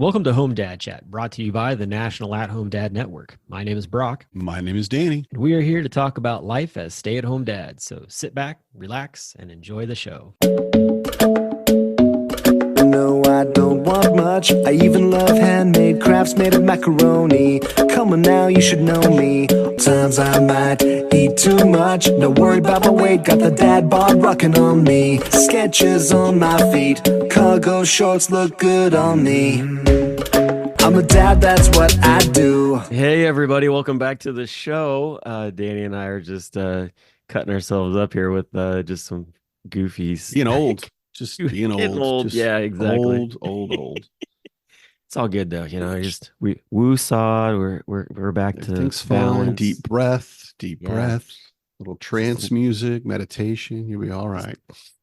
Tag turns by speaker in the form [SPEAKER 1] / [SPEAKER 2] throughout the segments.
[SPEAKER 1] Welcome to Home Dad Chat, brought to you by the National At Home Dad Network. My name is Brock,
[SPEAKER 2] My name is Danny.
[SPEAKER 1] and we are here to talk about life as stay at home dads. So sit back, relax, and enjoy the show.
[SPEAKER 3] No, I don't want much. I even love handmade crafts made of macaroni. Come on now, you should know me. Times I might eat too much. No worry about my weight. Got the dad bod rocking on me. Sketches on my feet. Cargo shorts look good on me. I'm a dad, that's what I do.
[SPEAKER 1] Hey, everybody, welcome back to the show. Danny and I are just cutting ourselves up here with just some goofies.
[SPEAKER 2] Being old. Just being
[SPEAKER 1] Getting
[SPEAKER 2] old.
[SPEAKER 1] old.
[SPEAKER 2] Just
[SPEAKER 1] Yeah, exactly.
[SPEAKER 2] Old.
[SPEAKER 1] It's all good though, just we woo-sawed. We're back to
[SPEAKER 2] Everything's
[SPEAKER 1] balance.
[SPEAKER 2] fine. Deep breath.
[SPEAKER 1] Yeah.
[SPEAKER 2] Breath. Little trance music, meditation. You'll be all right.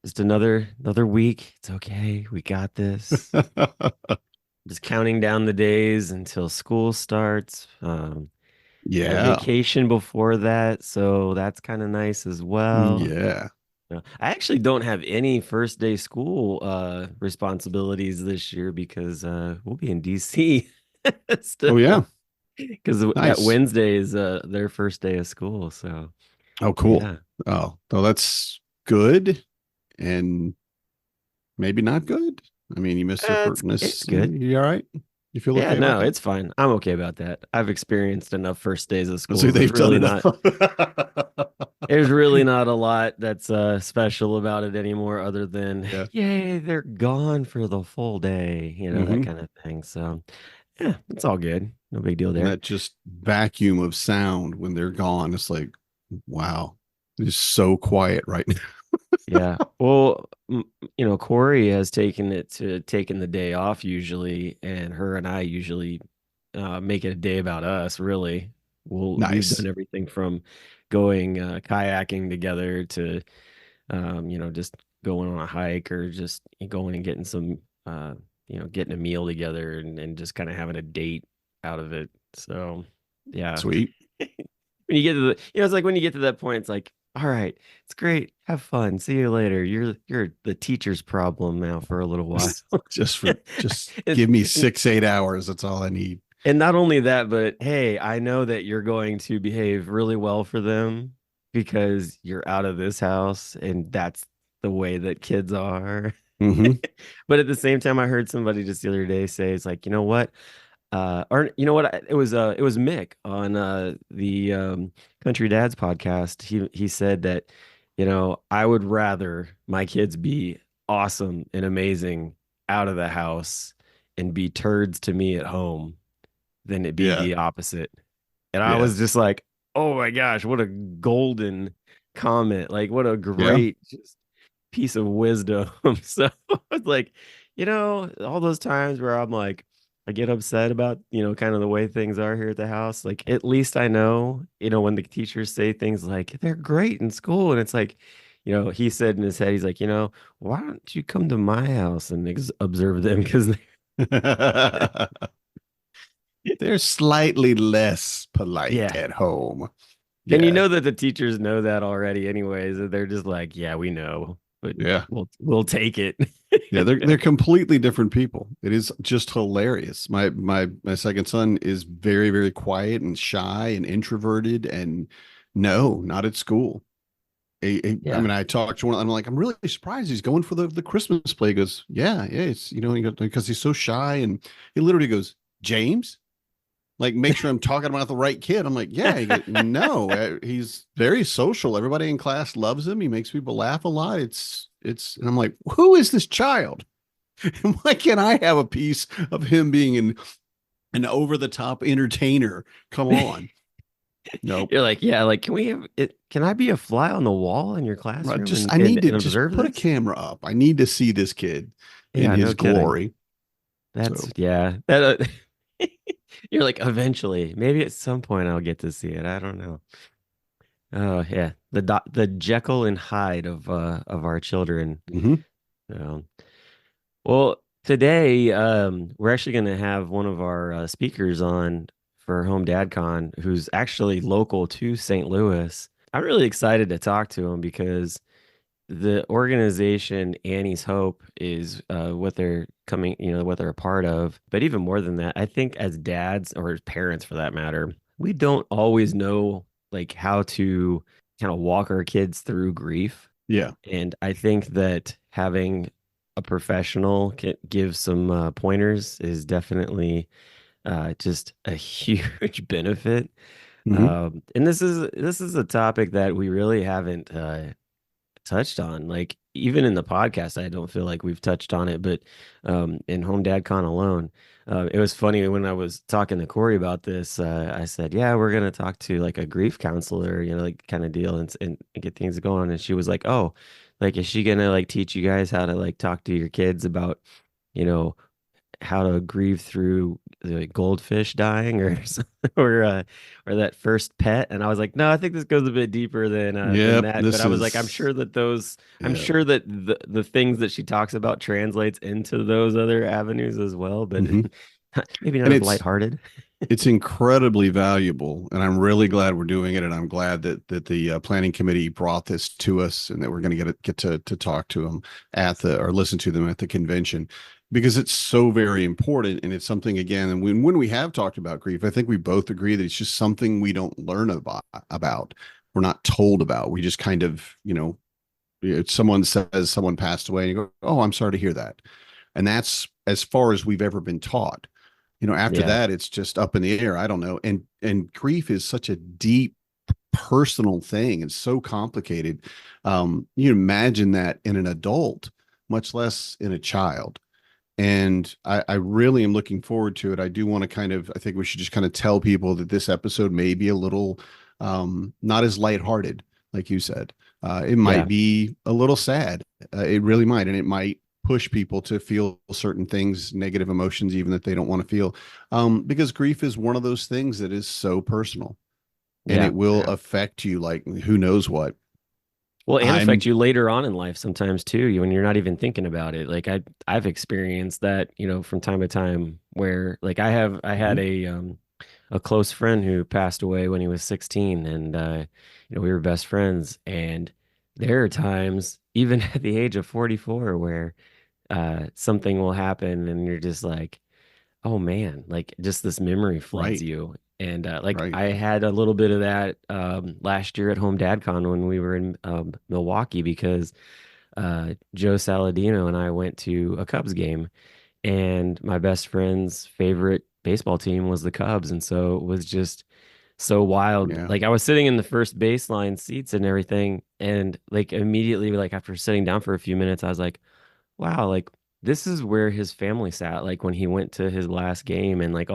[SPEAKER 1] Just another week. It's okay. We got this. Just counting down the days until school starts. Got a
[SPEAKER 2] Yeah.
[SPEAKER 1] vacation before that, so that's kind of nice as well.
[SPEAKER 2] Yeah.
[SPEAKER 1] I actually don't have any first day school responsibilities this year because we'll be in DC still.
[SPEAKER 2] Oh, yeah.
[SPEAKER 1] Because
[SPEAKER 2] Nice.
[SPEAKER 1] that Wednesday is their first day of school. So
[SPEAKER 2] Oh, cool.
[SPEAKER 1] yeah.
[SPEAKER 2] Oh, that's good. And maybe not good. I mean, you missed
[SPEAKER 1] It's good.
[SPEAKER 2] You all right? You feel
[SPEAKER 1] Yeah,
[SPEAKER 2] okay?
[SPEAKER 1] no, it's fine. I'm okay about that. I've experienced enough first days of school.
[SPEAKER 2] So they've done enough.
[SPEAKER 1] There's really not a lot that's special about it anymore other than, yay, they're gone for the full day, that kind of thing. So, yeah, it's all good. No big deal there.
[SPEAKER 2] And that just vacuum of sound when they're gone. It's like, wow, it's so quiet right now.
[SPEAKER 1] Yeah. Well, Corey has taken the day off usually, and her and I usually make it a day about us, really. We've done everything from going kayaking together to just going on a hike or just going and getting some getting a meal together and just kind of having a date out of it. So yeah.
[SPEAKER 2] Sweet.
[SPEAKER 1] When you get to it's like when you get to that point, it's like, all right, it's great. Have fun. See you later. You're the teacher's problem now for a little while.
[SPEAKER 2] just give me 6-8 hours. That's all I need.
[SPEAKER 1] And not only that, but hey, I know that you're going to behave really well for them because you're out of this house and that's the way that kids are. But at the same time, I heard somebody just the other day say, it's like, you know what? It was Mick on the Country Dads podcast. He said that, I would rather my kids be awesome and amazing out of the house and be turds to me at home than it be the opposite. And I was just like, oh my gosh, what a golden comment. Like, what a great just piece of wisdom. So I was like, all those times where I'm like, I get upset about, kind of the way things are here at the house. Like, at least I know, when the teachers say things like, they're great in school. And it's like, he said in his head, he's like, why don't you come to my house and observe them? Because
[SPEAKER 2] they're slightly less polite at home.
[SPEAKER 1] And you know that the teachers know that already anyways. They're just like, yeah, we know. But we'll take it.
[SPEAKER 2] Yeah, they're completely different people. It is just hilarious. My second son is very, very quiet and shy and introverted, and no, not at school. I mean, I talked to one. I'm like, I'm really surprised he's going for the Christmas play. He goes, yeah, it's because he's so shy, and he literally goes, James, like, make sure I'm talking about the right kid. I'm like, yeah. He goes, no, he's very social. Everybody in class loves him. He makes people laugh a lot. And I'm like, who is this child? And why can't I have a piece of him being an over-the-top entertainer? Come on. Nope.
[SPEAKER 1] You're like, yeah, like, can we have it? Can I be a fly on the wall in your classroom?
[SPEAKER 2] I need to just put a camera up. I need to see this kid in his glory.
[SPEAKER 1] That you're like, eventually, maybe at some point I'll get to see it. I don't know. Oh yeah, the Jekyll and Hyde of our children. Well, today we're actually going to have one of our speakers on for Home Dad Con, who's actually local to St. Louis. I'm really excited to talk to him because the organization Annie's Hope is what they're coming, what they're a part of. But even more than that, I think as dads or as parents for that matter, we don't always know like how to kind of walk our kids through grief.
[SPEAKER 2] Yeah.
[SPEAKER 1] And I think that having a professional give some pointers is definitely just a huge benefit.
[SPEAKER 2] Hmm.
[SPEAKER 1] And this is a topic that we really haven't touched on. Like even in the podcast, I don't feel like we've touched on it, but in Home Dad Con alone, it was funny when I was talking to Corey about this. I said, "Yeah, we're gonna talk to like a grief counselor, like kind of deal, and get things going." And she was like, "Oh, like is she gonna like teach you guys how to like talk to your kids about, you know, how to grieve through the goldfish dying or or that first pet?" And I was like, no, I think this goes a bit deeper than
[SPEAKER 2] Yep.
[SPEAKER 1] that. But
[SPEAKER 2] This
[SPEAKER 1] I was like, I'm
[SPEAKER 2] is,
[SPEAKER 1] sure that I'm
[SPEAKER 2] yeah.
[SPEAKER 1] sure that the things that she talks about translates into those other avenues as well, but
[SPEAKER 2] Hmm.
[SPEAKER 1] maybe not
[SPEAKER 2] And
[SPEAKER 1] as lighthearted.
[SPEAKER 2] it's incredibly valuable, and I'm really glad we're doing it. And I'm glad that the planning committee brought this to us, and that we're going to get to talk to them at the or listen to them at the convention, because it's so very important. And it's something, again, and when we have talked about grief, I think we both agree that it's just something we don't learn about. We're not told about. We just kind of, if someone says someone passed away, and you go, "Oh, I'm sorry to hear that," and that's as far as we've ever been taught. After
[SPEAKER 1] Yeah,
[SPEAKER 2] that, it's just up in the air. I don't know. And grief is such a deep personal thing. It's so complicated. You imagine that in an adult, much less in a child. And I really am looking forward to it. I do want to I think we should just kind of tell people that this episode may be a little not as lighthearted, like you said. It might
[SPEAKER 1] yeah,
[SPEAKER 2] be a little sad. It really might. And it might push people to feel certain things, negative emotions, even that they don't want to feel. Because grief is one of those things that is so personal, and
[SPEAKER 1] yeah.
[SPEAKER 2] it will affect you like who knows what.
[SPEAKER 1] Well, and affect
[SPEAKER 2] I'm
[SPEAKER 1] you later on in life sometimes too, when you're not even thinking about it. Like I've experienced that, from time to time where like I had
[SPEAKER 2] Mhm.
[SPEAKER 1] a close friend who passed away when he was 16, and we were best friends. And there are times even at the age of 44 where something will happen and you're just like, oh man, like just this memory floods
[SPEAKER 2] Right,
[SPEAKER 1] you. And like
[SPEAKER 2] right.
[SPEAKER 1] I had a little bit of that last year at Home DadCon when we were in Milwaukee, because Joe Saladino and I went to a Cubs game, and my best friend's favorite baseball team was the Cubs. And so it was just so wild.
[SPEAKER 2] Yeah.
[SPEAKER 1] Like I was sitting in the first baseline seats and everything, and like immediately, like after sitting down for a few minutes, I was like, wow, like this is where his family sat, like when he went to his last game, and like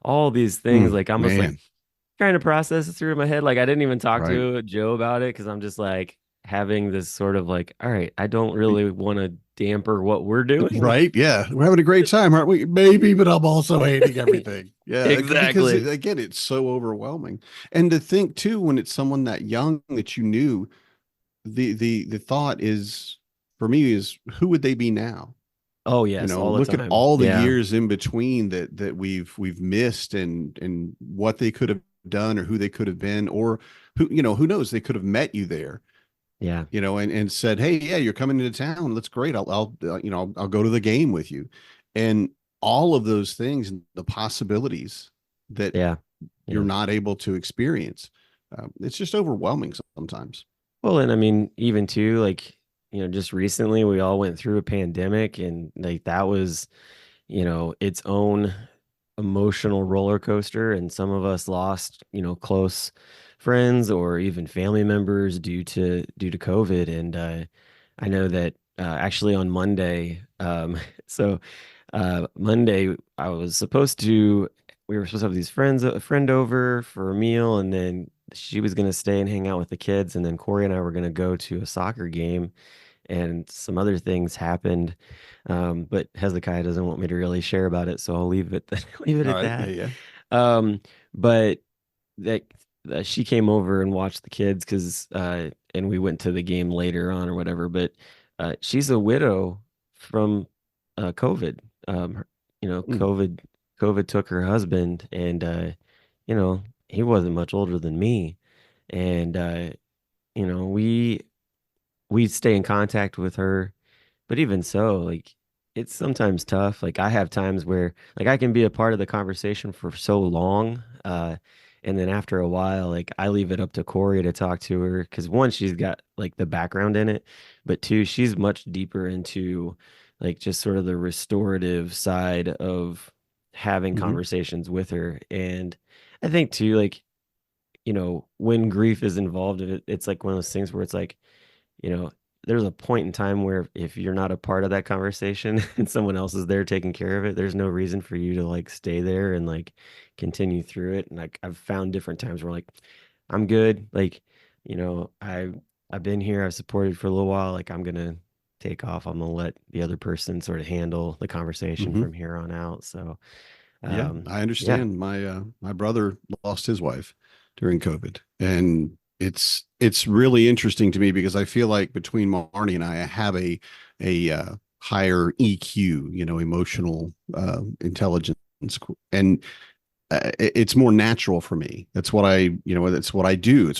[SPEAKER 1] all these things, like almost like
[SPEAKER 2] Man,
[SPEAKER 1] trying to process it through my head. Like I didn't even talk
[SPEAKER 2] right.
[SPEAKER 1] to Joe about it because I'm just like having this sort of like, all right, I don't really want to damper what we're doing.
[SPEAKER 2] Right. Yeah. We're having a great time, aren't we? Maybe, but I'm also hating everything. Yeah. Because
[SPEAKER 1] Exactly.
[SPEAKER 2] again, it's so overwhelming. And to think too, when it's someone that young that you knew, the thought is for me is who would they be now?
[SPEAKER 1] Oh yes, all the
[SPEAKER 2] Look at
[SPEAKER 1] time.
[SPEAKER 2] all the
[SPEAKER 1] Yeah.
[SPEAKER 2] years in between that we've missed, and what they could have done or who they could have been, or who knows, they could have met you there,
[SPEAKER 1] Yeah.
[SPEAKER 2] and said, "Hey, yeah, you're coming into town. That's great. I'll go to the game with you," and all of those things, the possibilities that
[SPEAKER 1] Yeah.
[SPEAKER 2] you're
[SPEAKER 1] Yeah.
[SPEAKER 2] not able to experience. It's just overwhelming sometimes.
[SPEAKER 1] Well, and I mean, even too, like, just recently we all went through a pandemic, and like that was, its own emotional roller coaster. And some of us lost, close friends or even family members due to COVID. And I know that actually on Monday, so Monday we were supposed to have these friends, a friend over for a meal, and then she was going to stay and hang out with the kids, and then Corey and I were going to go to a soccer game, and some other things happened. But Hezekiah doesn't want me to really share about it, so I'll leave it leave it
[SPEAKER 2] All
[SPEAKER 1] at
[SPEAKER 2] right. Yeah.
[SPEAKER 1] that.
[SPEAKER 2] Yeah.
[SPEAKER 1] But that she came over and watched the kids because and we went to the game later on or whatever. But she's a widow from COVID.
[SPEAKER 2] Mm.
[SPEAKER 1] COVID took her husband, and he wasn't much older than me, and we we stay in contact with her. But even so, like it's sometimes tough. Like I have times where like I can be a part of the conversation for so long, and then after a while, like I leave it up to Corey to talk to her because one, she's got like the background in it, but two, she's much deeper into like just sort of the restorative side of having
[SPEAKER 2] Hmm.
[SPEAKER 1] conversations with her. And I think too, like, when grief is involved, it's like one of those things where it's like, you know, there's a point in time where if you're not a part of that conversation and someone else is there taking care of it, there's no reason for you to like stay there and like continue through it. And like I've found different times where like I'm good. Like, I've been here, I've supported for a little while. Like I'm gonna take off. I'm gonna let the other person sort of handle the conversation
[SPEAKER 2] Hmm.
[SPEAKER 1] from here on out. So
[SPEAKER 2] Yeah, I
[SPEAKER 1] yeah.
[SPEAKER 2] understand. My brother lost his wife during COVID, and it's really interesting to me because I feel like between Marnie and I have a higher EQ, emotional intelligence, and it's more natural for me. That's what I do. It's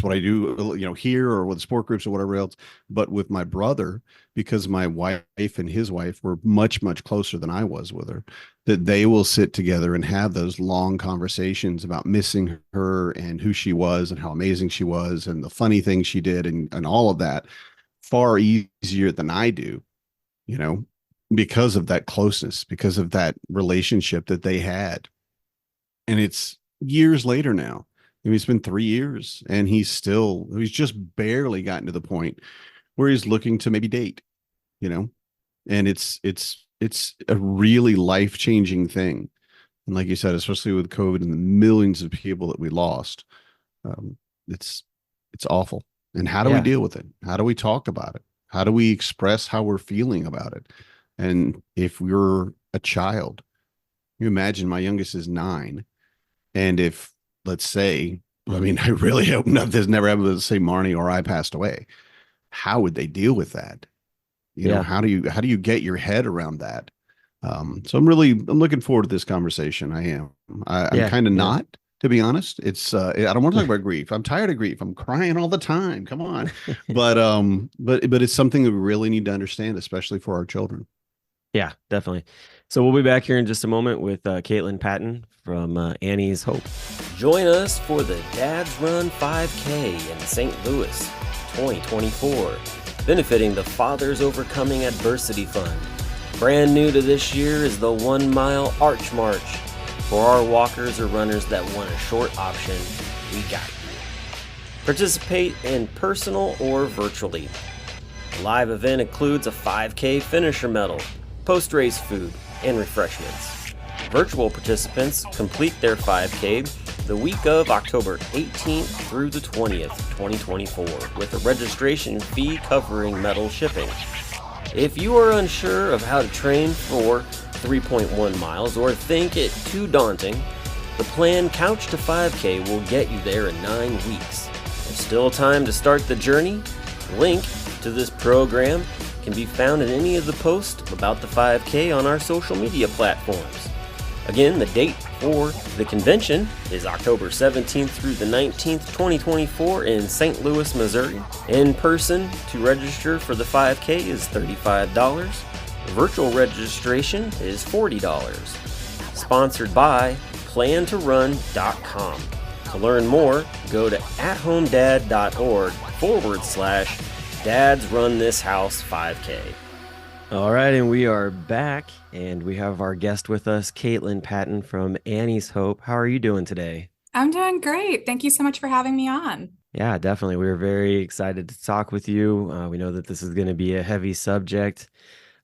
[SPEAKER 2] what I do, here or with sport groups or whatever else. But with my brother, because my wife and his wife were much, much closer than I was with her, that they will sit together and have those long conversations about missing her and who she was and how amazing she was and the funny things she did and all of that far easier than I do, you know, because of that closeness, because of that relationship that they had. And it's years later now. I mean, it's been 3 years and he's just barely gotten to the point where he's looking to maybe date, you know, and it's a really life-changing thing. And like you said, especially with COVID and the millions of people that we lost, um, it's, it's awful. And how do we
[SPEAKER 1] Yeah.
[SPEAKER 2] deal with it? How do we talk about it? How do we express how we're feeling about it? And if we're a child, you imagine my youngest is 9. And if, let's say, I mean, I really hope this never happened to say Marnie or I passed away. How would they deal with that?
[SPEAKER 1] Yeah.
[SPEAKER 2] How do you get your head around that? So I'm looking forward to this conversation. I am. I'm
[SPEAKER 1] Yeah.
[SPEAKER 2] kind of
[SPEAKER 1] Yeah.
[SPEAKER 2] not, to be honest. I don't want to talk about grief. I'm tired of grief. I'm crying all the time. Come on, but it's something that we really need to understand, especially for our children.
[SPEAKER 1] Yeah, definitely. So we'll be back here in just a moment with Kaitlyn Paton from Annie's Hope. Join us for the Dad's Run 5K in St. Louis 2024, benefiting the Fathers Overcoming Adversity Fund. Brand new to this year is the 1 mile Arch March. For our walkers or runners that want a short option, we got you. Participate in personal or virtually. The live event includes a 5K finisher medal, post-race food, and refreshments. Virtual participants complete their 5K the week of October 18th through the 20th, 2024, with a registration fee covering medal shipping. If you are unsure of how to train for 3.1 miles or think it too daunting, the planned Couch to 5K will get you there in 9 weeks. There's still time to start the journey. Link to this program can be found in any of the posts about the 5K on our social media platforms. Again, the date for the convention is October 17th through the 19th, 2024 in St. Louis, Missouri. In person to register for the 5K is $35. Virtual registration is $40. Sponsored by plantorun.com. To learn more, go to athomedad.org/Dads Run This House 5K. All right, and we are back, and we have our guest with us, Kaitlyn Paton from Annie's Hope. How are you doing today?
[SPEAKER 4] I'm doing great. Thank you so much for having me on.
[SPEAKER 1] Yeah, definitely. We were very excited to talk with you. We know that this is going to be a heavy subject,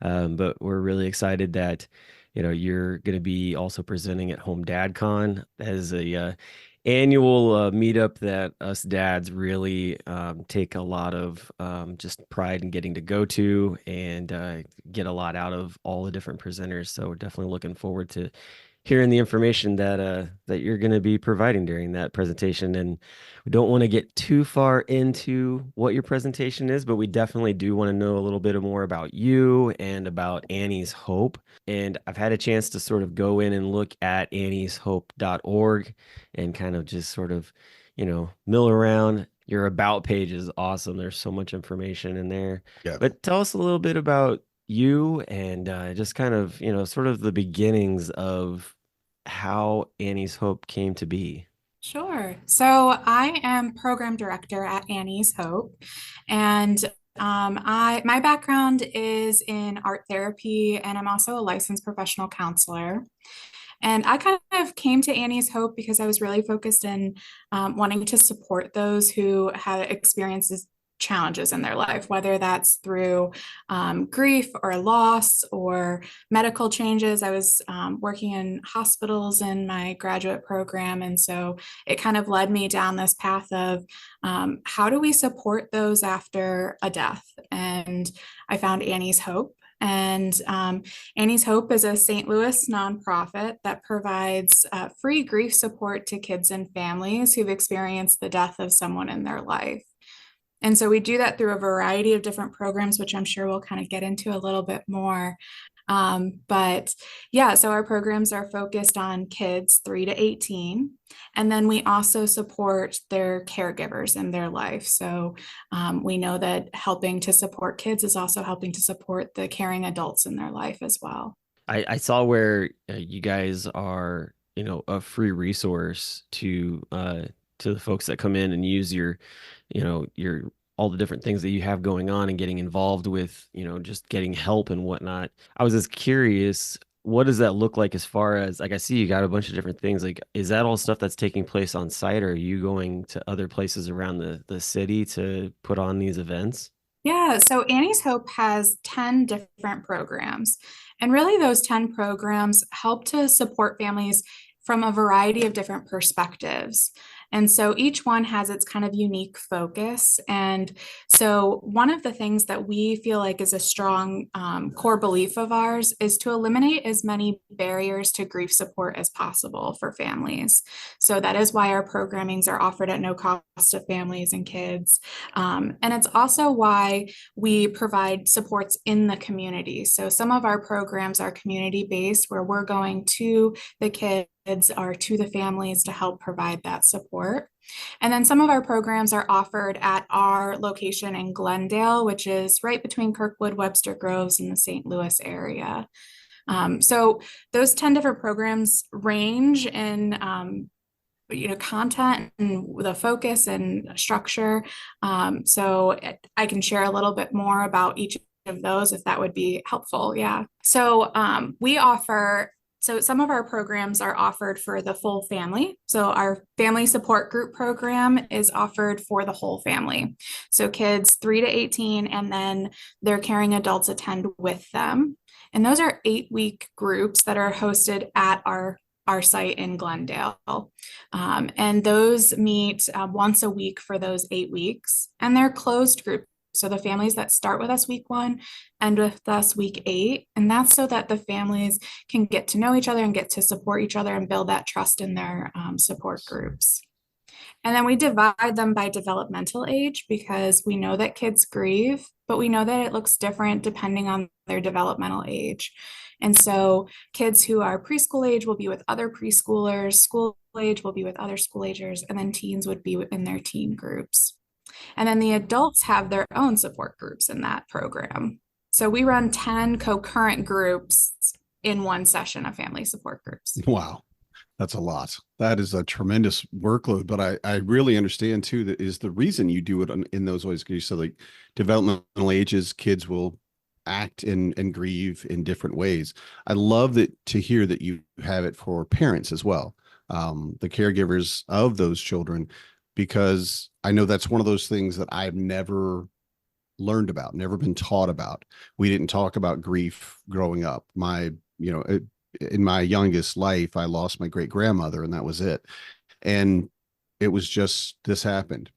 [SPEAKER 1] but we're really excited that you're going to be also presenting at Home Dad Con as a annual meetup that us dads really take a lot of just pride in getting to go to and get a lot out of all the different presenters. So we're definitely looking forward to hearing the information that you're going to be providing during that presentation. And we don't want to get too far into what your presentation is, but we definitely do want to know a little bit more about you and about Annie's Hope. And I've had a chance to sort of go in and look at annieshope.org and kind of just sort of, mill around. your about page is awesome. There's so much information in there.
[SPEAKER 2] Yeah.
[SPEAKER 1] But tell us a little bit about you and just kind of, sort of the beginnings of how Annie's Hope came to be.
[SPEAKER 4] Sure. So I am program director at Annie's Hope, and my background is in art therapy, and I'm also a licensed professional counselor. And I kind of came to Annie's Hope because I was really focused in wanting to support those who had experiences challenges in their life, whether that's through grief or loss or medical changes. I was working in hospitals in my graduate program. And so it kind of led me down this path of how do we support those after a death? And I found Annie's Hope. And Annie's Hope is a St. Louis nonprofit that provides free grief support to kids and families who've experienced the death of someone in their life. And so we do that through a variety of different programs, which I'm sure we'll kind of get into a little bit more. But yeah, so our programs are focused on kids 3 to 18. And then we also support their caregivers in their life. So we know that helping to support kids is also helping to support the caring adults in their life as well.
[SPEAKER 1] I saw where you guys are, a free resource to the folks that come in and use your all the different things that you have going on and getting involved with, just getting help and whatnot. I was just curious, what does that look like as far as, like, I see you got a bunch of different things. Like, is that all stuff that's taking place on site, or are you going to other places around the city to put on these events?
[SPEAKER 4] Yeah, so Annie's Hope has 10 different programs. And really, those 10 programs help to support families from a variety of different perspectives. And so each one has its kind of unique focus. And so, one of the things that we feel like is a strong core belief of ours is to eliminate as many barriers to grief support as possible for families. So, that is why our programmings are offered at no cost to families and kids. And it's also why we provide supports in the community. So, some of our programs are community based, where we're going to the kids or to the families to help provide that support. And then some of our programs are offered at our location in Glendale, which is right between Kirkwood, Webster Groves, and the St. Louis area. So those 10 different programs range in content and the focus and structure. So I can share a little bit more about each of those if that would be helpful. Yeah. So so some of our programs are offered for the full family. So our family support group program is offered for the whole family. So kids 3 to 18, and then their caring adults attend with them. And those are 8-week groups that are hosted at our site in Glendale. And those meet once a week for those 8 weeks. And they're closed groups. So the families that start with us week 1 end with us week 8. And that's so that the families can get to know each other and get to support each other and build that trust in their support groups. And then we divide them by developmental age because we know that kids grieve, but we know that it looks different depending on their developmental age. And so kids who are preschool age will be with other preschoolers, school age will be with other school agers, and then teens would be in their teen groups. And then the adults have their own support groups in that program. So we run 10 concurrent groups in one session of family support groups.
[SPEAKER 2] Wow. That's a lot. That is a tremendous workload, but I really understand too, that is the reason you do it in those ways. Because you said, like, developmental ages, kids will act and grieve in different ways. I love that to hear that you have it for parents as well, the caregivers of those children, because I know that's one of those things that I've never learned about, never been taught about. We didn't talk about grief growing up. In my youngest life, I lost my great grandmother, and that was it. And it was just, this happened.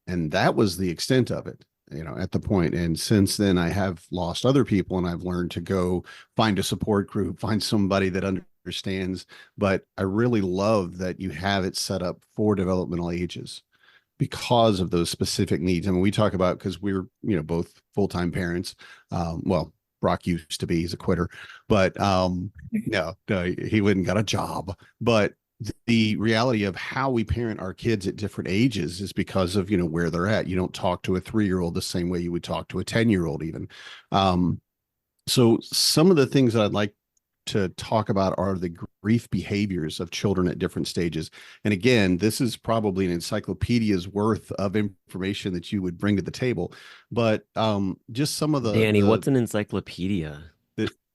[SPEAKER 2] And that was the extent of it, at the point. And since then, I have lost other people, and I've learned to go find a support group, find somebody that understands. But I really love that you have it set up for developmental ages because of those specific needs. I mean, we talk about, because we're, both full-time parents. Well, Brock used to be, he's a quitter, but no, he wouldn't got a job. But the reality of how we parent our kids at different ages is because of, where they're at. You don't talk to a 3-year-old the same way you would talk to a 10-year-old even. So some of the things that I'd like to talk about are the grief behaviors of children at different stages. And again, this is probably an encyclopedia's worth of information that you would bring to the table, but just some of
[SPEAKER 1] Danny, what's an encyclopedia?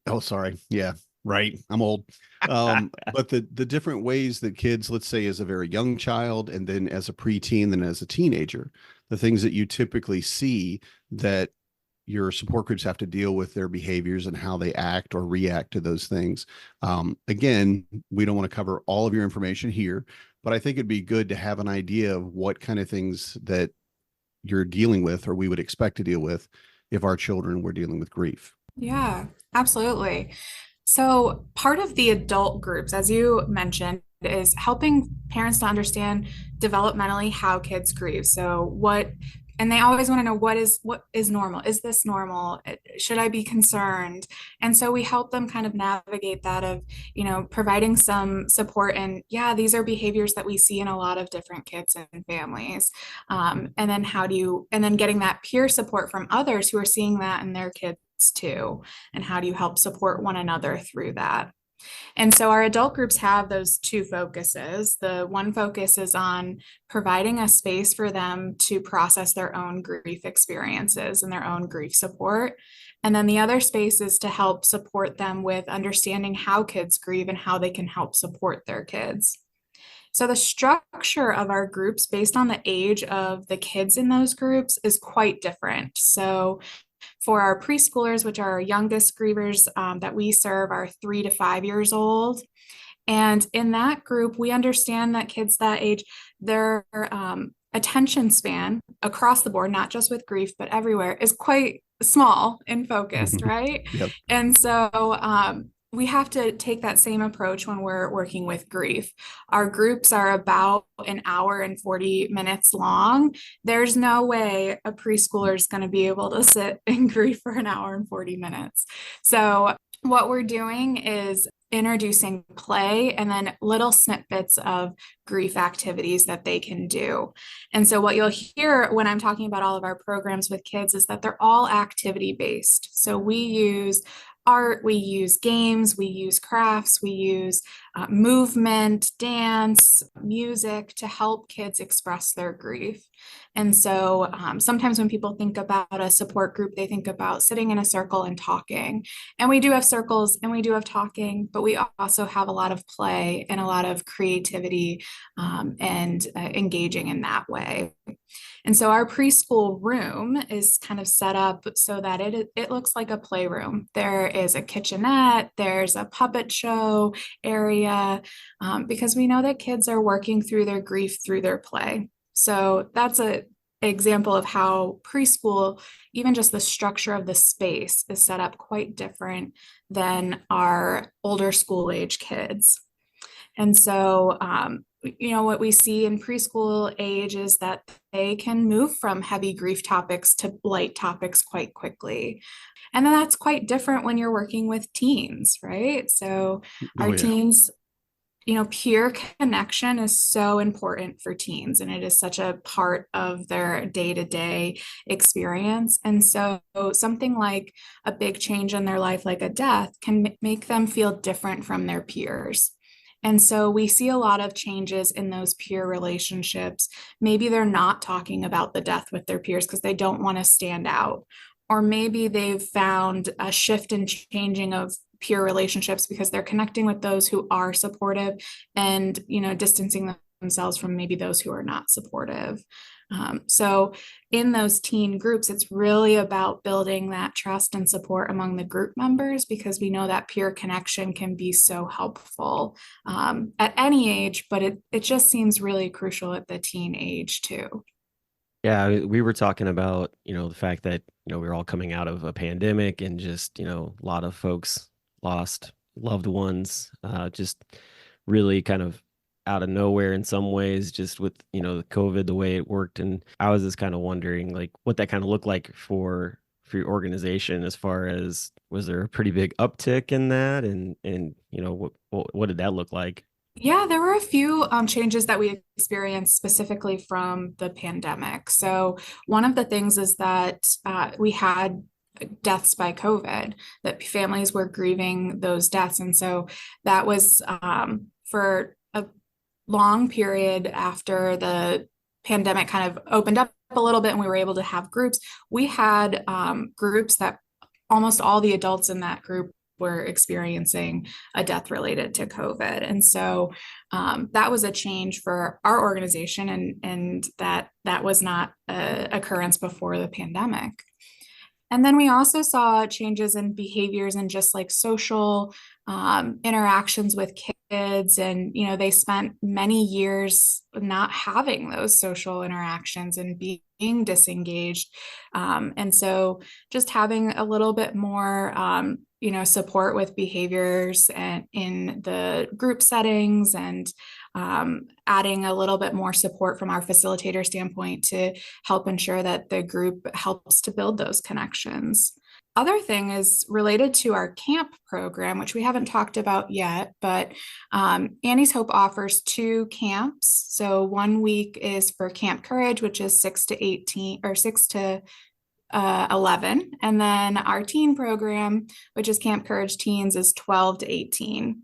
[SPEAKER 2] Oh, sorry. Yeah, right. I'm old. But the different ways that kids, let's say as a very young child, and then as a preteen, then as a teenager, the things that you typically see that your support groups have to deal with their behaviors and how they act or react to those things. Again, we don't want to cover all of your information here, but I think it'd be good to have an idea of what kind of things that you're dealing with or we would expect to deal with if our children were dealing with grief.
[SPEAKER 4] Yeah, absolutely. So, part of the adult groups, as you mentioned, is helping parents to understand developmentally how kids grieve. So, and they always want to know what is normal? Is this normal? Should I be concerned? And so we help them kind of navigate that of, providing some support. And yeah, these are behaviors that we see in a lot of different kids and families. And then getting that peer support from others who are seeing that in their kids too, and how do you help support one another through that? And so our adult groups have those two focuses. The one focus is on providing a space for them to process their own grief experiences and their own grief support. And then the other space is to help support them with understanding how kids grieve and how they can help support their kids. So the structure of our groups based on the age of the kids in those groups is quite different. So for our preschoolers, which are our youngest grievers that we serve, are 3 to 5 years old. And in that group, we understand that kids that age, their attention span across the board, not just with grief, but everywhere, is quite small and focused, right?
[SPEAKER 2] Yep.
[SPEAKER 4] And so we have to take that same approach when we're working with grief. Our groups are about an hour and 40 minutes long. There's no way a preschooler is going to be able to sit in grief for an hour and 40 minutes. So what we're doing is introducing play and then little snippets of grief activities that they can do. And so what you'll hear when I'm talking about all of our programs with kids is that they're all activity based. So we use art, we use games, we use crafts, we use movement, dance, music to help kids express their grief. And so sometimes when people think about a support group, they think about sitting in a circle and talking. And we do have circles and we do have talking, but we also have a lot of play and a lot of creativity and engaging in that way. And so our preschool room is kind of set up so that it looks like a playroom. There is a kitchenette, there's a puppet show area, because we know that kids are working through their grief through their play. So that's an example of how preschool, even just the structure of the space, is set up quite different than our older school age kids. And so what we see in preschool age is that they can move from heavy grief topics to light topics quite quickly. And then that's quite different when you're working with teens, right? So our teens, peer connection is so important for teens, and it is such a part of their day-to-day experience. And so something like a big change in their life, like a death, can make them feel different from their peers. And so we see a lot of changes in those peer relationships. Maybe they're not talking about the death with their peers because they don't want to stand out. Or maybe they've found a shift in changing of peer relationships because they're connecting with those who are supportive and, distancing themselves from maybe those who are not supportive. So in those teen groups, it's really about building that trust and support among the group members, because we know that peer connection can be so helpful at any age, but it just seems really crucial at the teen age too.
[SPEAKER 1] Yeah, we were talking about, the fact that, we're all coming out of a pandemic and just, a lot of folks lost loved ones, just really kind of out of nowhere in some ways, just with, the COVID, the way it worked. And I was just kind of wondering like what that kind of looked like for your organization, as far as, was there a pretty big uptick in that? And what did that look like?
[SPEAKER 4] Yeah, there were a few changes that we experienced specifically from the pandemic. So, one of the things is that we had deaths by COVID, that families were grieving those deaths. And so that was for a long period after the pandemic kind of opened up a little bit and we were able to have groups. We had groups that almost all the adults in that group were experiencing a death related to COVID. And so that was a change for our organization, and that was not an occurrence before the pandemic. And then we also saw changes in behaviors and just like social interactions with kids. And, they spent many years not having those social interactions and being disengaged. And so just having a little bit more, support with behaviors and in the group settings, and adding a little bit more support from our facilitator standpoint to help ensure that the group helps to build those connections. Other thing is related to our camp program, which we haven't talked about yet, but Annie's Hope offers 2 camps. So one week is for Camp Courage, which is 6 to 18 or 6 to 11. And then our teen program, which is Camp Courage Teens, is 12 to 18.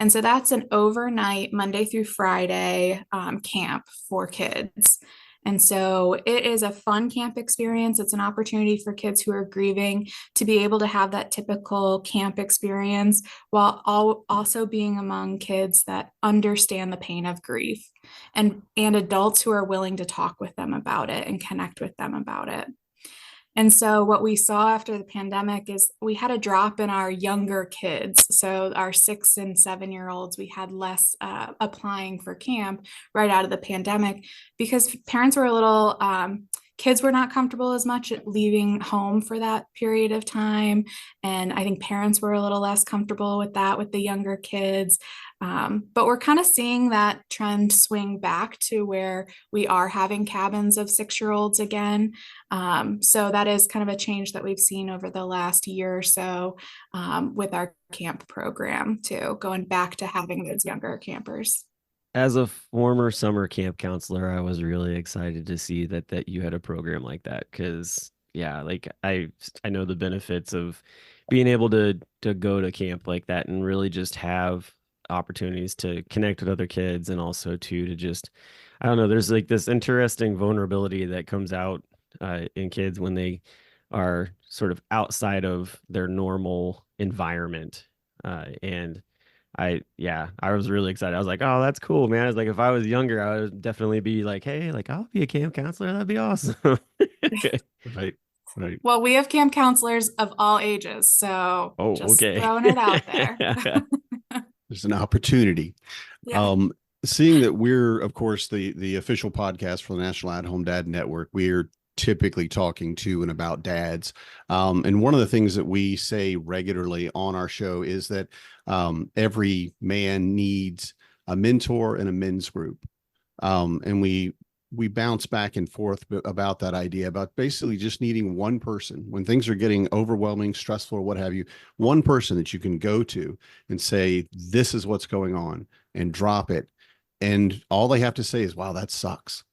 [SPEAKER 4] And so that's an overnight Monday through Friday camp for kids. And so it is a fun camp experience. It's an opportunity for kids who are grieving to be able to have that typical camp experience while also being among kids that understand the pain of grief, and adults who are willing to talk with them about it and connect with them about it. And so what we saw after the pandemic is we had a drop in our younger kids. So our 6 and 7-year-olds, we had less applying for camp right out of the pandemic because parents were a little, kids were not comfortable as much leaving home for that period of time. And I think parents were a little less comfortable with that with the younger kids. But we're kind of seeing that trend swing back to where we are having cabins of 6-year-olds again. So that is kind of a change that we've seen over the last year or so with our camp program too, going back to having those younger campers.
[SPEAKER 1] As a former summer camp counselor, I was really excited to see that you had a program like that, because yeah, like I know the benefits of being able to go to camp like that and really just have opportunities to connect with other kids, and also to just, I don't know, there's like this interesting vulnerability that comes out in kids when they are sort of outside of their normal environment. And I was really excited. I was like, oh, that's cool, man. I was like, if I was younger, I would definitely be like, hey, like I'll be a camp counselor. That'd be awesome.
[SPEAKER 2] Right. Right.
[SPEAKER 4] Well, we have camp counselors of all ages, so
[SPEAKER 1] Oh,
[SPEAKER 4] just
[SPEAKER 1] okay.
[SPEAKER 4] throwing it out there.
[SPEAKER 2] There's an opportunity.
[SPEAKER 4] Yeah.
[SPEAKER 2] Seeing that we're, of course, the official podcast for the National At Home Dad Network, we're typically talking to and about dads. And one of the things that we say regularly on our show is that every man needs a mentor and a men's group. And we bounce back and forth about that idea about basically just needing one person when things are getting overwhelming, stressful, or what have you, one person that you can go to and say, this is what's going on, and drop it. And all they have to say is, wow, that sucks.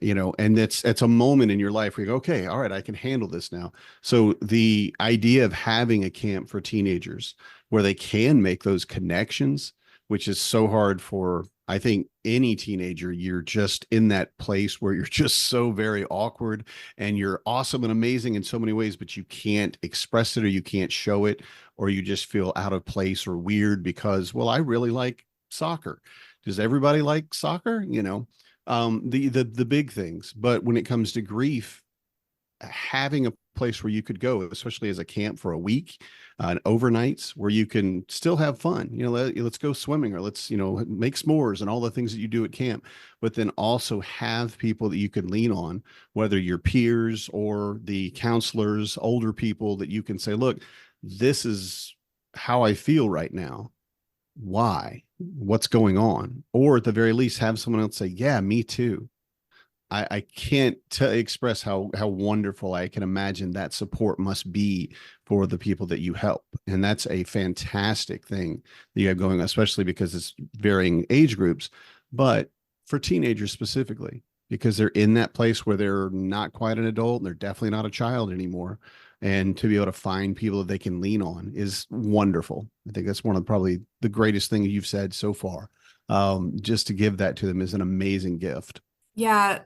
[SPEAKER 2] And it's a moment in your life where you go, okay, all right, I can handle this now. So the idea of having a camp for teenagers where they can make those connections, which is so hard for, I think, any teenager, you're just in that place where you're just so very awkward and you're awesome and amazing in so many ways, but you can't express it or you can't show it, or you just feel out of place or weird because, well, I really like soccer. Does everybody like soccer? The big things. But when it comes to grief, having a place where you could go, especially as a camp for a week, overnights where you can still have fun, let's go swimming, or let's, make s'mores and all the things that you do at camp, but then also have people that you can lean on, whether your peers or the counselors, older people that you can say, look, this is how I feel right now. Why? What's going on? Or at the very least, have someone else say, yeah, me too. I can't express how wonderful I can imagine that support must be for the people that you help. And that's a fantastic thing that you have going, especially because it's varying age groups, but for teenagers specifically, because they're in that place where they're not quite an adult and they're definitely not a child anymore. And to be able to find people that they can lean on is wonderful. I think that's one of probably the greatest things you've said so far. Just to give that to them is an amazing gift.
[SPEAKER 4] Yeah,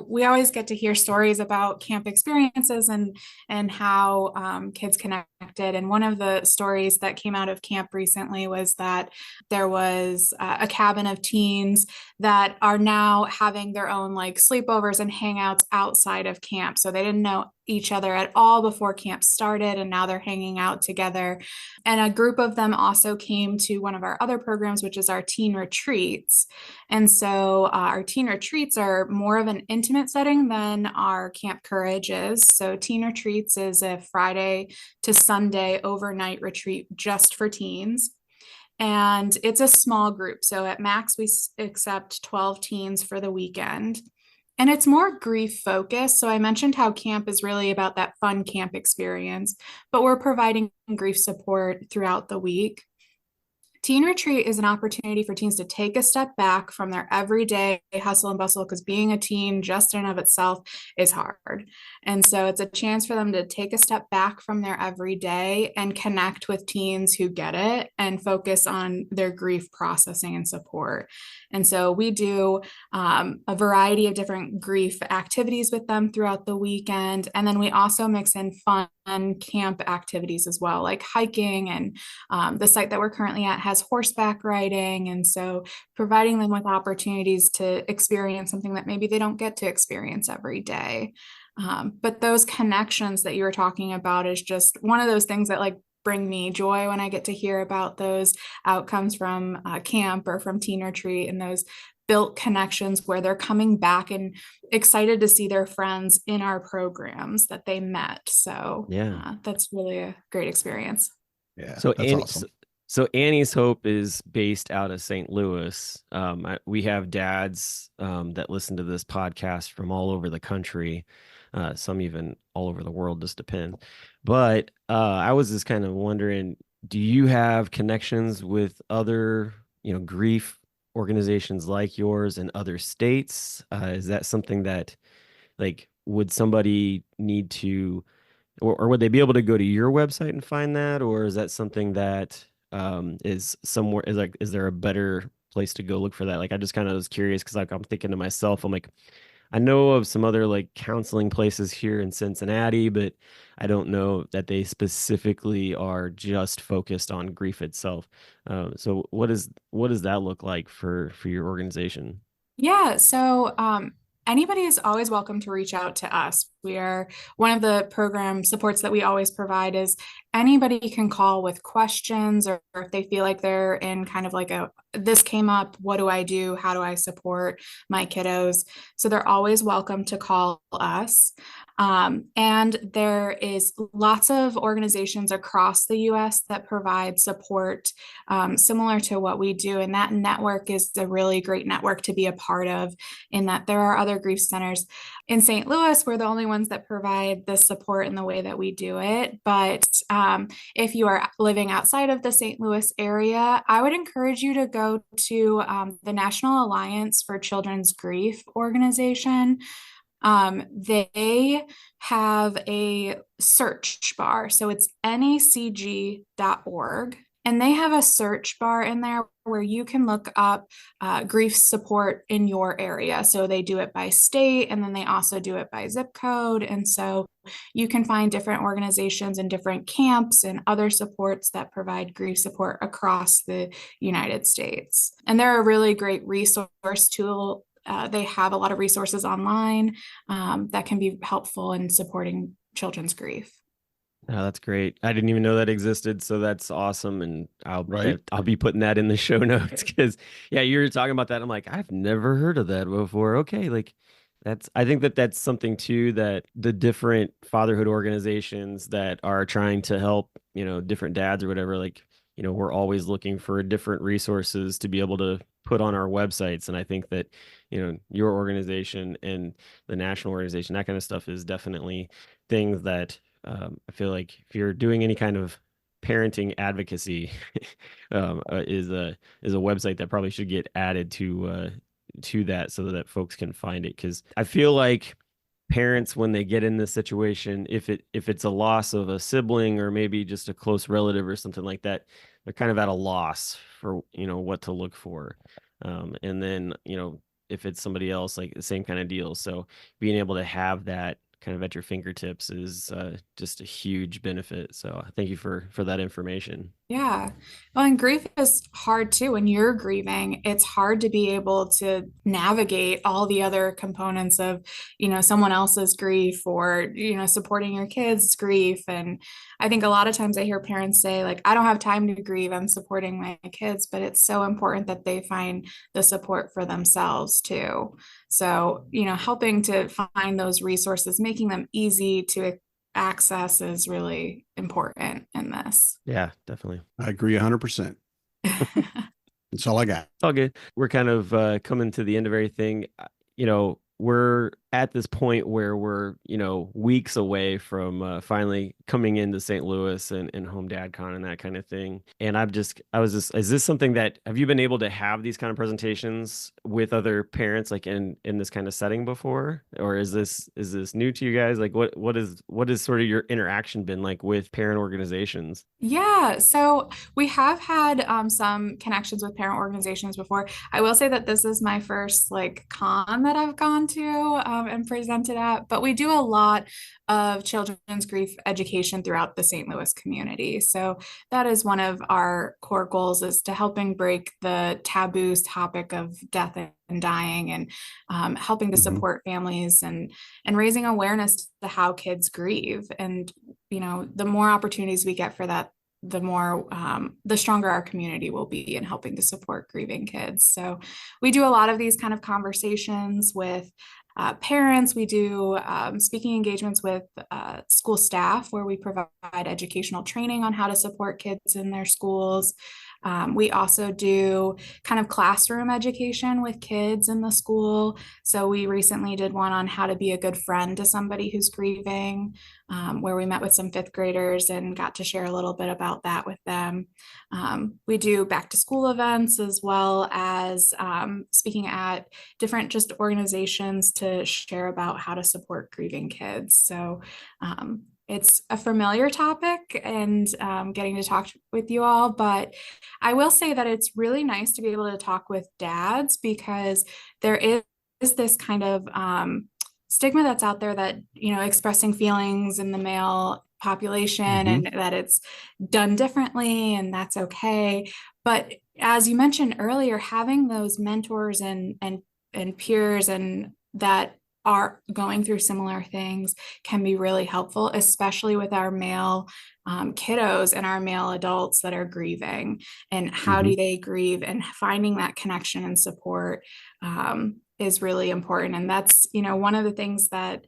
[SPEAKER 4] we always get to hear stories about camp experiences and how kids connected. And one of the stories that came out of camp recently was that there was a cabin of teens that are now having their own like sleepovers and hangouts outside of camp. So they didn't know each other at all before camp started, and now they're hanging out together. And a group of them also came to one of our other programs, which is our teen retreats. And so our teen retreats are more of an intimate setting than our Camp Courage is. So teen retreats is a Friday to Sunday overnight retreat just for teens. And it's a small group. So at max, we accept 12 teens for the weekend. And it's more grief focused. So I mentioned how camp is really about that fun camp experience, but we're providing grief support throughout the week. Teen Retreat is an opportunity for teens to take a step back from their everyday hustle and bustle, because being a teen just in and of itself is hard. And so it's a chance for them to take a step back from their everyday and connect with teens who get it and focus on their grief processing and support. And so we do a variety of different grief activities with them throughout the weekend. And then we also mix in fun camp activities as well, like hiking, and the site that we're currently at has horseback riding. And so providing them with opportunities to experience something that maybe they don't get to experience every day. But those connections that you were talking about is just one of those things that like bring me joy when I get to hear about those outcomes from camp or from teen retreat, and those built connections where they're coming back and excited to see their friends in our programs that they met. So
[SPEAKER 1] Yeah.
[SPEAKER 4] that's really a great experience.
[SPEAKER 2] Yeah,
[SPEAKER 1] So
[SPEAKER 2] that's awesome.
[SPEAKER 1] So Annie's Hope is based out of St. Louis. We have dads that listen to this podcast from all over the country, some even all over the world, just depend. But I was just kind of wondering, do you have connections with other, grief organizations like yours in other states? Is that something that, like, would somebody need to, or would they be able to go to your website and find that, or is that something that is somewhere, is there a better place to go look for that? Like, I just kind of was curious because, like, I'm thinking to myself, I'm like, I know of some other like counseling places here in Cincinnati, but I don't know that they specifically are just focused on grief itself. So what does that look like for your organization?
[SPEAKER 4] Yeah, so anybody is always welcome to reach out to us. We are one of the program supports that we always provide is anybody can call with questions, or if they feel like they're in kind of like this came up, what do I do? How do I support my kiddos? So they're always welcome to call us. And there is lots of organizations across the US that provide support similar to what we do. And that network is a really great network to be a part of, in that there are other grief centers. In St. Louis, we're the only ones that provide the support in the way that we do it. But if you are living outside of the St. Louis area, I would encourage you to go to the National Alliance for Children's Grief organization. They have a search bar. So it's nacg.org. And they have a search bar in there where you can look up grief support in your area. So they do it by state, and then they also do it by zip code. And so you can find different organizations and different camps and other supports that provide grief support across the United States. And they're a really great resource tool. They have a lot of resources online that can be helpful in supporting children's grief.
[SPEAKER 1] Oh, that's great. I didn't even know that existed, so that's awesome. And
[SPEAKER 2] Right.
[SPEAKER 1] I'll be putting that in the show notes because yeah, you were talking about that. I'm like, I've never heard of that before. Okay, like I think that that's something too that the different fatherhood organizations that are trying to help, different dads or whatever, like, we're always looking for different resources to be able to put on our websites. And I think that, your organization and the national organization, that kind of stuff is definitely things that I feel like if you're doing any kind of parenting advocacy, is a website that probably should get added to that so that folks can find it. Because I feel like parents, when they get in this situation, if it's a loss of a sibling or maybe just a close relative or something like that, they're kind of at a loss for what to look for. And then if it's somebody else, like the same kind of deal. So being able to have that kind of at your fingertips is just a huge benefit. So thank you for that information.
[SPEAKER 4] Yeah. Well, and grief is hard too. When you're grieving, it's hard to be able to navigate all the other components of, someone else's grief or, supporting your kids' grief. And I think a lot of times I hear parents say, like, I don't have time to grieve, I'm supporting my kids, but it's so important that they find the support for themselves too. So, helping to find those resources, making them easy to access is really important in this.
[SPEAKER 1] Yeah, definitely.
[SPEAKER 2] I agree 100%. That's all I got.
[SPEAKER 1] It's all good. We're kind of coming to the end of everything. We're at this point where we're, weeks away from finally coming into St. Louis and Home Dad Con and that kind of thing. And is this something that, have you been able to have these kind of presentations with other parents, like in this kind of setting before? Or is this new to you guys? Like what is sort of your interaction been like with parent organizations?
[SPEAKER 4] Yeah, so we have had some connections with parent organizations before. I will say that this is my first like con that I've gone to and presented at, but we do a lot of children's grief education throughout the St. Louis community. So that is one of our core goals, is to helping break the taboo topic of death and dying, and helping to support families and raising awareness to how kids grieve. And the more opportunities we get for that, the more the stronger our community will be in helping to support grieving kids. So we do a lot of these kind of conversations with parents. We do speaking engagements with school staff, where we provide educational training on how to support kids in their schools. We also do kind of classroom education with kids in the school. So we recently did one on how to be a good friend to somebody who's grieving, where we met with some fifth graders and got to share a little bit about that with them. We do back to school events, as well as speaking at different just organizations to share about how to support grieving kids. So it's a familiar topic, and getting to talk with you all, but I will say that it's really nice to be able to talk with dads, because there is this kind of stigma that's out there that, expressing feelings in the male population and that it's done differently, and that's okay. But as you mentioned earlier, having those mentors and peers and that are going through similar things can be really helpful, especially with our male kiddos and our male adults that are grieving, and how do they grieve, and finding that connection and support is really important. And that's, one of the things that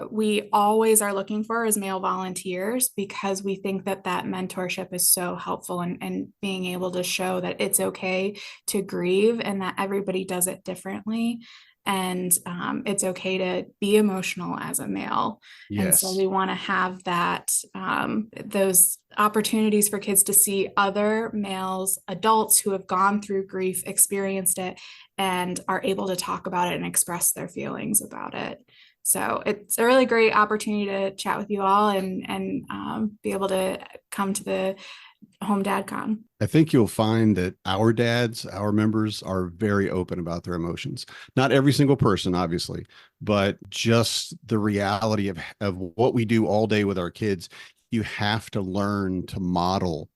[SPEAKER 4] we always are looking for as male volunteers, because we think that mentorship is so helpful, and being able to show that it's okay to grieve and that everybody does it differently. And it's okay to be emotional as a male.
[SPEAKER 2] Yes.
[SPEAKER 4] And so we want to have that, those opportunities for kids to see other males, adults who have gone through grief, experienced it, and are able to talk about it and express their feelings about it. So it's a really great opportunity to chat with you all and be able to come to the Home Dad Con.
[SPEAKER 2] I think you'll find that our dads, our members, are very open about their emotions. Not every single person, obviously, but just the reality of what we do all day with our kids. You have to learn to model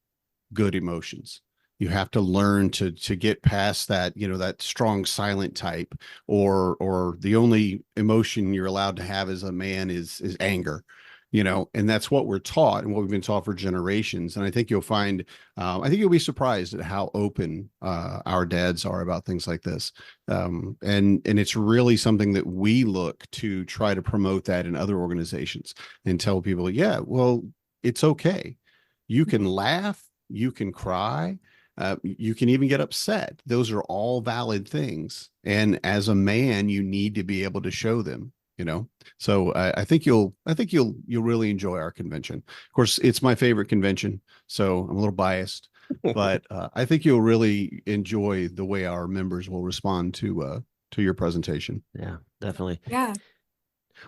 [SPEAKER 2] good emotions. You have to learn to get past that, that strong silent type, or the only emotion you're allowed to have as a man is anger. And that's what we're taught and what we've been taught for generations. And I think you'll find, I think you'll be surprised at how open our dads are about things like this. And it's really something that we look to try to promote that in other organizations and tell people, yeah, well, it's okay. You can laugh, you can cry. You can even get upset. Those are all valid things. And as a man, you need to be able to show them, you know? So I think you'll really enjoy our convention. Of course, it's my favorite convention, so I'm a little biased, but I think you'll really enjoy the way our members will respond to your presentation.
[SPEAKER 1] Yeah, definitely.
[SPEAKER 4] Yeah.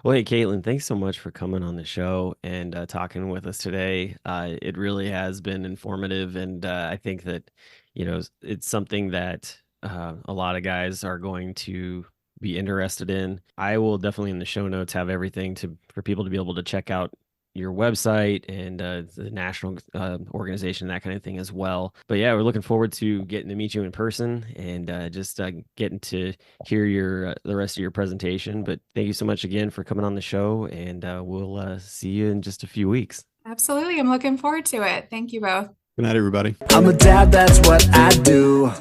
[SPEAKER 1] Well, hey, Kaitlyn, thanks so much for coming on the show and talking with us today. It really has been informative, and I think that, it's something that a lot of guys are going to be interested in. I will definitely in the show notes have everything for people to be able to check out your website and the national organization, that kind of thing as well. But yeah, we're looking forward to getting to meet you in person and just getting to hear the rest of your presentation. But thank you so much again for coming on the show, and we'll see you in just a few weeks.
[SPEAKER 4] Absolutely. I'm looking forward to it. Thank you both.
[SPEAKER 2] Good night, everybody.
[SPEAKER 3] I'm a dad, that's what I do.